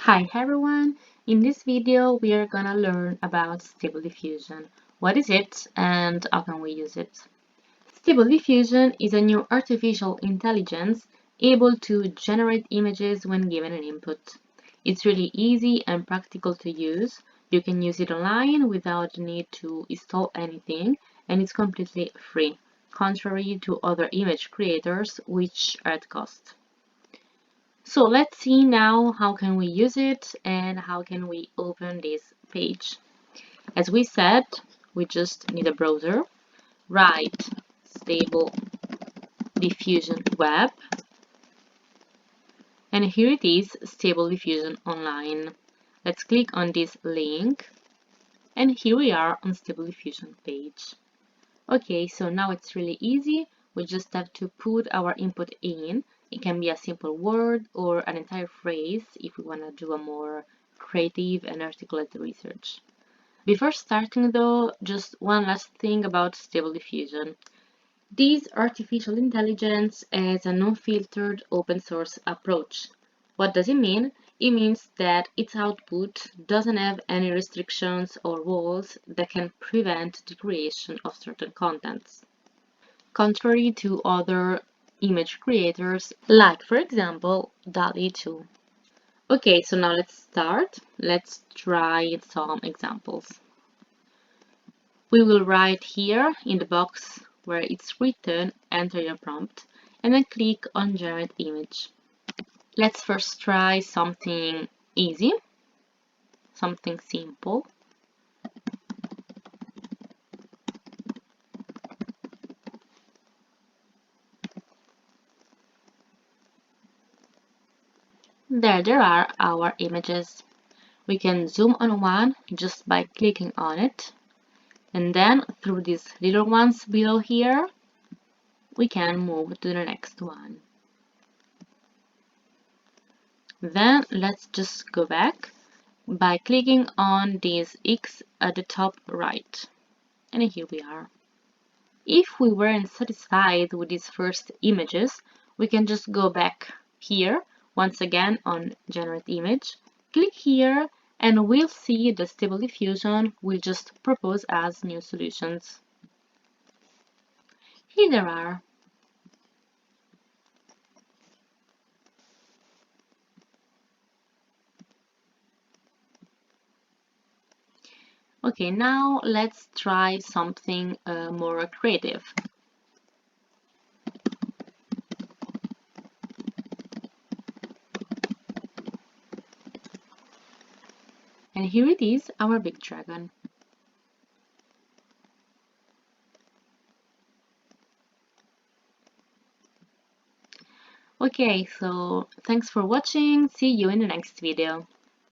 Hi everyone! In this video we are gonna learn about Stable Diffusion. What is it and how can we use it? Stable Diffusion is a new artificial intelligence able to generate images when given an input. It's really easy and practical to use. You can use it online without the need to install anything, and it's completely free, contrary to other image creators which are at cost. So let's see now how can we use it and how can we open this page. As we said, we just need a browser, write Stable Diffusion Web, and here it is, Stable Diffusion Online. Let's click on this link, and here we are on Stable Diffusion page. Okay, so now it's really easy. We just have to put our input in. It can be a simple word or an entire phrase if we want to do a more creative and articulate research. Before starting though, just one last thing about Stable Diffusion. This artificial intelligence is a non-filtered open source approach. What does it mean? It means that its output doesn't have any restrictions or walls that can prevent the creation of certain contents, contrary to other image creators, like for example DALL-E 2. Okay, so now let's start. Let's try some examples. We will write here in the box where it's written, enter your prompt, and then click on Generate Image. Let's first try something easy, something simple. There are our images. We can zoom on one just by clicking on it, and then through these little ones below here, we can move to the next one. Then let's just go back by clicking on this X at the top right. And here we are. If we weren't satisfied with these first images, we can just go back here, once again on Generate Image, click here, and we'll see the Stable Diffusion will just propose us new solutions. Here there are. Okay, now let's try something more creative. And here it is, our big dragon. Okay, so thanks for watching. See you in the next video.